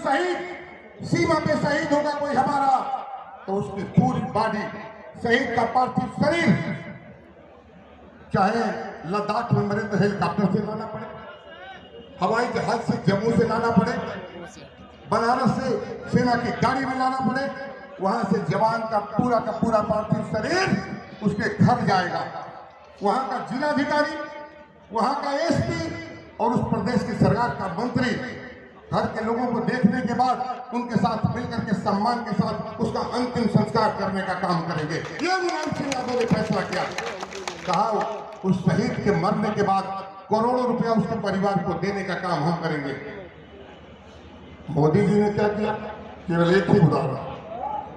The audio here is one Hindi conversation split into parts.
शहीद सीमा पे शहीद होगा कोई हमारा, तो उसकी पूरी बॉडी, शहीद का पार्थिव शरीर चाहे लद्दाख में मरे तो हेलीकॉप्टर से लाना पड़े, हवाई जहाज से जम्मू से लाना पड़े, बनारस से सेना की गाड़ी में लाना पड़े, वहां से जवान का पूरा पार्थिव शरीर उसके घर जाएगा। वहां का जिलाधिकारी, वहां का एसपी और उस प्रदेश की सरकार का मंत्री घर के लोगों को देखने के बाद उनके साथ मिलकर के सम्मान के साथ उसका अंतिम संस्कार करने का काम करेंगे। ये मुलायम सिंह यादव ने फैसला किया। कहा उस शहीद के मरने के बाद करोड़ों रुपया उसके परिवार को देने का काम हम करेंगे। मोदी जी ने क्या किया? केवल एक ही उदाहरण,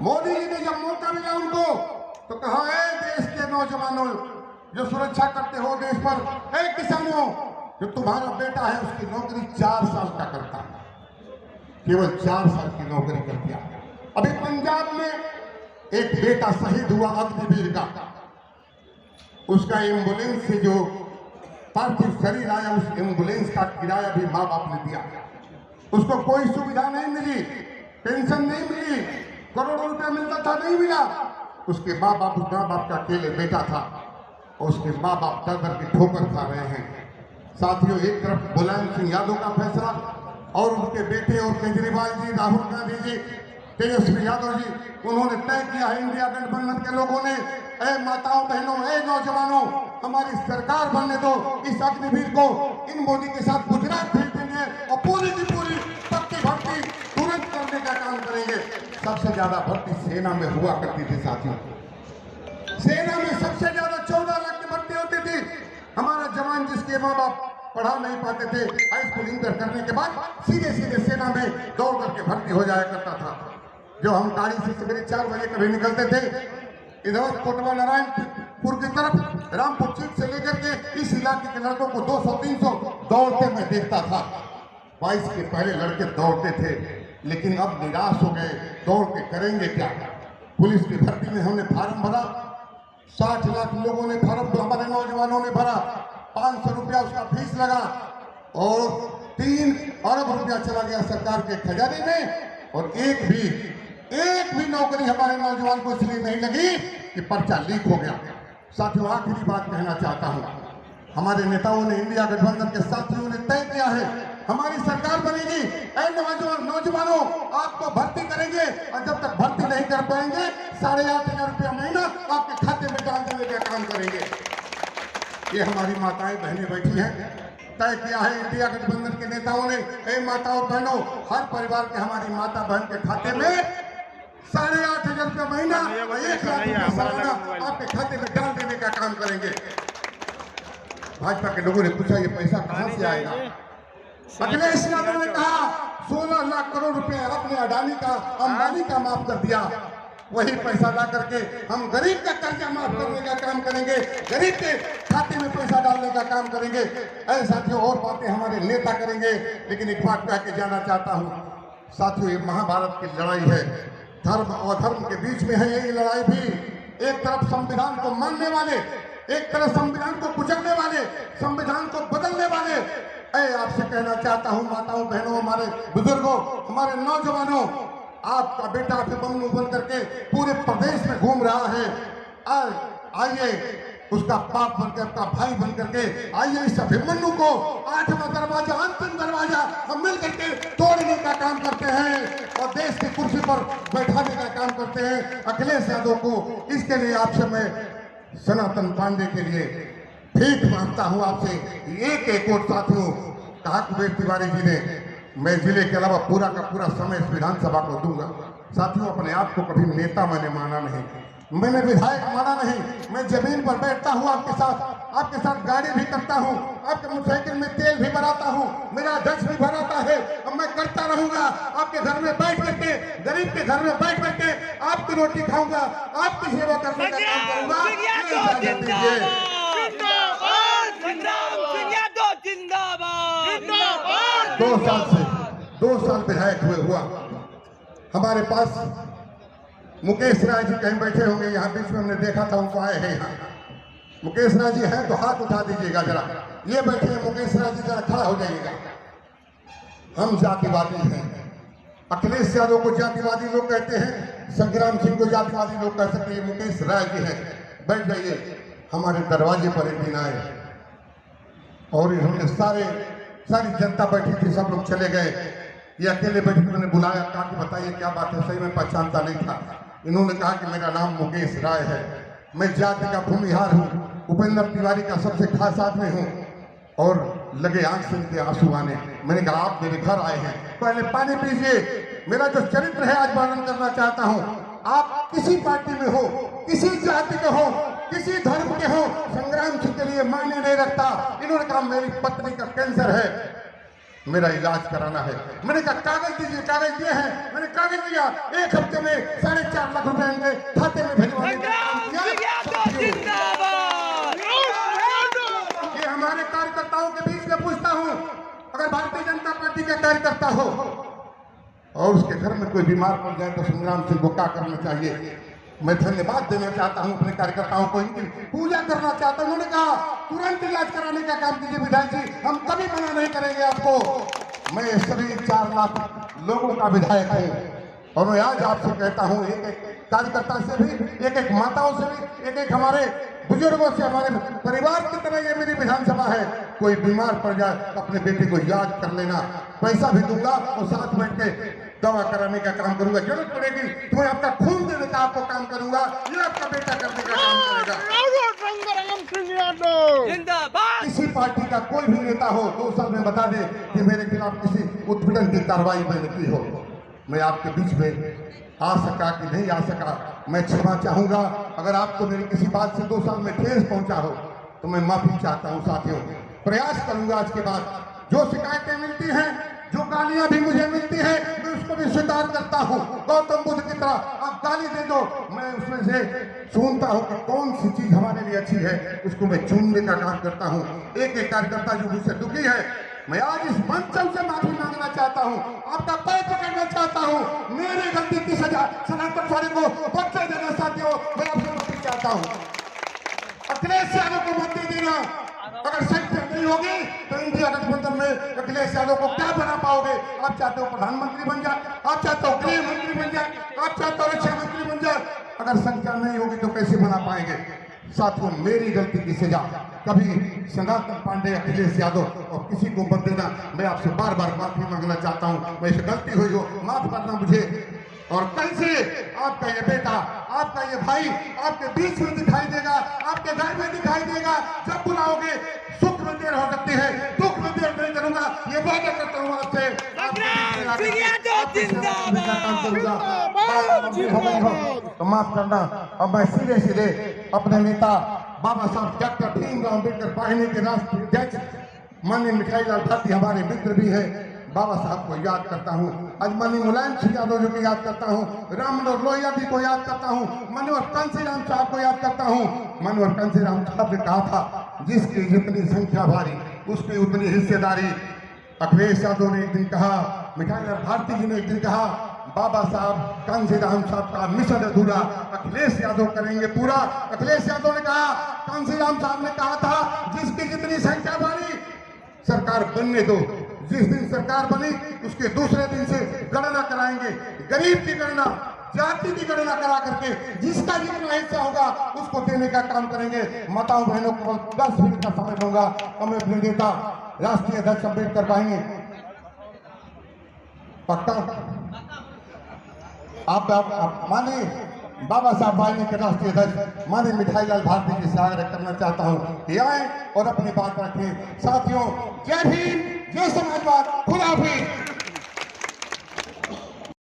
मोदी जी ने जब मौका मिला उनको तो कहा, देश के नौजवानों जो सुरक्षा करते हो देश पर, किसानों जो तुम्हारा बेटा है उसकी नौकरी 4 साल का करता है, केवल 4 साल की नौकरी कर दिया। अभी पंजाब में एक बेटा शहीद हुआ अग्निवीर का, उसका एम्बुलेंस से जो पार्थिव शरीर आया उस एम्बुलेंस का किराया भी माँ बाप ने दिया। उसको कोई सुविधा नहीं मिली, पेंशन नहीं मिली, करोड़ों रुपया मिलता था नहीं मिला। उसके माँ बाप का अकेले बेटा था, उसके माँ बाप दर दर की ठोकर खा रहे हैं। साथियों, एक तरफ मुलायम सिंह यादव का फैसला और उनके बेटे और केजरीवाल जी, राहुल गांधी जी, तेजस्वी यादव जी, उन्होंने तय किया है, इंडिया गठबंधन के लोगों ने, माताओं बहनों, नौजवानों, हमारी सरकार बनने दो, इस अग्निवीर को इन मोदी के साथ गुजरात भेज देंगे और पूरी की पूरी पक्की भर्ती तुरंत करने का काम करेंगे। सबसे ज्यादा भर्ती सेना में हुआ करती थी साथियों, सेना में सबसे ज्यादा 14 लाख की भर्ती होती थी। हमारा जवान जिसके माँ बाप पढ़ा नहीं पाते थे, हाई स्कूल इंटर करने के बाद सीधे सेना में दौड़ करके भर्ती हो जाया करता था। जो हम गाड़ी से सवेरे 4 बजे कभी निकलते थे, इधर कोटवा नारायणपुर की तरफ रामपुर चीट से लेकर के इस इलाके के लड़कों को 200-300 दौड़ते मैं देखता था। 22 के पहले लड़के दौड़ते थे, लेकिन अब निराश हो गए, दौड़ के करेंगे क्या। पुलिस की भर्ती में हमने फार्म भरा, 60 लाख लोगों ने फार्म, हमारे नौजवानों ने भरा, 500 रुपया उसका फीस लगा और 3 अरब रुपया चला गया सरकार के खजाने में। और एक भी नौकरी हमारे नौजवान को इसलिए नहीं लगी कि पर्चा लीक हो गया। साथियों, आखिरी बात कहना चाहता हूं, हमारे नेताओं ने, इंडिया गठबंधन के साथियों ने तय किया है, हमारी सरकार बनेगी, नौजवानों आपको भर्ती करेंगे और जब तक भर्ती नहीं कर पाएंगे 8,500 रुपया महीना आपके खाते में डाल देने का काम करेंगे। ये हमारी माताएं बहनें बैठी हैं, तय किया है इंडिया गठबंधन के नेताओं ने। माताओं बहनों, हर परिवार के हमारी माता बहन के खाते में 8,500 रुपया महीना और 1 लाख रुपया सालाना आपके खाते में डाल देने का काम करेंगे। भाजपा के लोगों ने पूछा, ये पैसा कहां से आएगा? अखिलेश यादव ने कहा 16 लाख करोड़ रुपए आपने अडानी का, अंबानी का माफ कर दिया। वही पैसा ला करके हम गरीब का कर्जा माफ करने का काम करेंगे, गरीब के खाते में पैसा डालने का काम करेंगे। ऐसे साथियों, और बातें हमारे नेता करेंगे, लेकिन एक बात कह के जाना चाहता हूँ साथियों, ये महाभारत की लड़ाई है, धर्म और अधर्म के बीच में है ये लड़ाई भी। एक तरफ संविधान को मानने वाले, एक तरफ संविधान को कुचलने वाले, संविधान को बदलने वाले। आपसे कहना चाहता हूँ माताओं बहनों, हमारे बुजुर्गों, हमारे नौजवानों, आपका बेटा अभिमन्यु बन करके पूरे प्रदेश में घूम रहा है। आइए, उसका बाप बनकर, आपका भाई बन करके आइए, इस अभिमन्यु को 8वां दरवाजा, अंतिम दरवाजा हम मिल करके तोड़ने का काम करते हैं और देश की कुर्सी पर बैठाने का काम करते हैं अखिलेश यादव को। इसके लिए आपसे मैं सनातन पांडे के लिए भीख मांगता हूं आपसे, एक वोट। साथियों, कहा कुबेर तिवारी जी ने, मैं जिले के अलावा पूरा का पूरा समय इस विधानसभा को दूंगा। साथियों, अपने आप को कभी नेता मैंने माना नहीं, मैंने विधायक माना नहीं। मैं जमीन पर बैठता हूँ आपके साथ गाड़ी भी करता हूँ, आपके मोटरसाइकिल में तेल भी भराता हूँ, मेरा अध्यक्ष भी भराता है, अब मैं करता रहूंगा। आपके घर में बैठ करके, गरीब के घर में बैठ करके आपकी रोटी खाऊंगा, आपकी सेवा करने का काम करूंगा। 2 साल विधायक हुआ। हमारे पास मुकेश राय जी कहीं बैठे होंगे, यहाँ बीच में हमने देखा था, उनको आए हैं यहाँ। मुकेश राय जी हैं तो हाथ उठा दीजिएगा जरा, ये बैठे हैं मुकेश राय जी, जरा खड़ा हो जाइएगा। हम जातिवादी हैं, अखिलेश यादव को जातिवादी लोग कहते हैं, संग्राम सिंह को जातिवादी लोग कह सकते हैं, मुकेश राय जी हैं। बैठ जाइए। हमारे दरवाजे पर एक दिन आए और इन्होंने सारी जनता बैठी थी, सब लोग चले गए। ये अकेले बैठे, मैंने बुलाया, कहा कि बताइए क्या बात है। सही में पहचानता नहीं था। इन्होंने कहा कि मेरा नाम मुकेश राय है, मैं जाति का भूमिहार हूँ, उपेंद्र तिवारी का सबसे खास आदमी हूँ। और लगे आंख से इनके आंसू आने। मैंने कहा आप मेरे घर आए हैं, पहले पानी पीजिए। मेरा जो चरित्र है आज वर्णन करना चाहता हूँ। आप किसी पार्टी में हो, किसी जाति के हो, किसी धर्म के हो, संग्राम सिंह के लिए मायने नहीं रखता। इन्होंने कहा मेरी पत्नी का कैंसर है, मेरा इलाज कराना है। मैंने कहा कागज दीजिए। कागज दिए हैं। मैंने कागज दिया। 1 हफ्ते में 4.5 लाख रुपए इनके खाते में भिजवाने का काम किया। ये हमारे कार्यकर्ताओं के बीच में पूछता हूँ, अगर भारतीय जनता पार्टी का कार्यकर्ता हो और उसके घर में कोई बीमार पड़ जाए तो संग्राम सिंह को क्या करना चाहिए? मैं धन्यवाद देना चाहता हूं अपने कार्यकर्ताओं को, इनकी पूजा करना चाहता हूं। उन्होंने कहा तुरंत इलाज कराने का काम कीजिए विधायक जी, हम कभी मना नहीं करेंगे आपको। मैं सभी 4 लाख लोगों का विधायक हूं और मैं आज आपसे कहता हूं, एक एक कार्यकर्ता से भी, एक एक माताओं से भी, एक एक हमारे बुजुर्गों से, हमारे परिवार की तरह ये मेरी विधानसभा है। कोई बीमार पड़ जाए तो अपने बेटे को याद कर लेना, पैसा भी दूंगा और साथ बैठ के दवा कराने का काम करूंगा। जरूरत पड़ेगी तो मैं आपका खून देने का आपको काम करूंगा, ये आपका बेटा करने का काम करेगा। किसी पार्टी का कोई भी नेता हो 2 साल में बता दे कि मेरे खिलाफ किसी उत्पीड़न की कार्रवाई मैंने की हो, मैं आपके बीच में आ सका कि नहीं आ सका, मैं क्षमा चाहूंगा। अगर आपको मेरी किसी बात से 2 साल में ठेस पहुंचा हो तो मैं माफी चाहता हूं साथियों। प्रयास करूंगा आज के बाद, जो शिकायतें मिलती हैं, जो गालियां भी मुझे मिलती है, मैं उसको भी स्वीकार करता हूं। गौतम बुद्ध की तरह आप गाली दे दो, मैं उसमें से सुनता हूं कि कौन सी चीज हमारे लिए अच्छी है, उसको मैं चुनने का काम करता हूं। एक एक कार्यकर्ता जो मुझसे दुखी है, मैं आज इस मंच से माफी मांगना चाहता हूं, आपका पैर पकड़ना चाहता हूं। मेरी गलती की सजा सनातन सारे को बच्चे देना साथियों, मैं आपसे माफी चाहता हूं। अखिलेश यादव को मत देना। अगर संख्या नहीं होगी तो इंडिया गठबंधन में अखिलेश यादव को क्या बना पाओगे? आप चाहते हो प्रधानमंत्री बन जाए, आप चाहते हो गृह मंत्री बन जाए, आप चाहते हो रक्षा मंत्री बन जाए। अगर संख्या नहीं होगी तो कैसे बना पाएंगे? साथियों, मेरी गलती की सजा कभी सनातन पांडे, अखिलेश यादव और किसी को मत देना। मैं आपसे बार बार माफी मांगना चाहता हूं, वैसे गलती हुई हो माफ करना मुझे। और कल से आपका ये बेटा, आपका ये भाई आपके बीच में दिखाई देगा, आपके घर में दिखाई देगा। जब बुलाओगे, सुख में देर हो सकती है, दुख में देर नहीं करूंगा, ये वादा करता हूँ आपसे। तो माफ करना। अब मैं सीधे सीधे अपने नेता बाबा साहब डॉक्टर भीमराव अम्बेडकर वाहिनी के राष्ट्रीय अध्यक्ष माननीय मिठाई लाल भारती हमारे मित्र भी है, बाबा साहब को याद करता हूँ। आज माननीय मुलायम सिंह यादव जी को याद करता हूँ, राम मनोहर लोहिया जी को याद करता हूँ, मनोहर कांसीराम साहब को याद करता हूँ। मनोहर कांसीराम साहब ने कहा था, जिसकी जितनी संख्या भारी उसकी उतनी हिस्सेदारी। अखिलेश यादव ने एक दिन कहा, मिठाई लाल भारती जी ने एक दिन कहा, बाबा साहब कांसीराम साहब का मिशन अधूरा अखिलेश यादव करेंगे पूरा। अखिलेश यादव ने कहा, कांसीराम साहब ने कहा था, जिसकी जितनी संख्या भारी सरकार बनने दो। जिस दिन सरकार बनी उसके दूसरे दिन से गणना कराएंगे, गरीब की गणना, जाति की गणना करा करके जिसका जितना हिस्सा होगा उसको देने का काम करेंगे। माताओं बहनों को 10 मिनट का समय दूंगा और मैं अपने नेता राष्ट्रीय अध्यक्ष अम्बेडकर पाएंगे पक्का। आप माने बाबा साहब वाहिनी के राष्ट्रीय अध्यक्ष माननीय मिठाई लाल भारती जी से आग्रह करना चाहता हूं कि आए और अपनी बात रखें। साथियों, जय भीम, जय समाजवाद, खुदा हाफिज।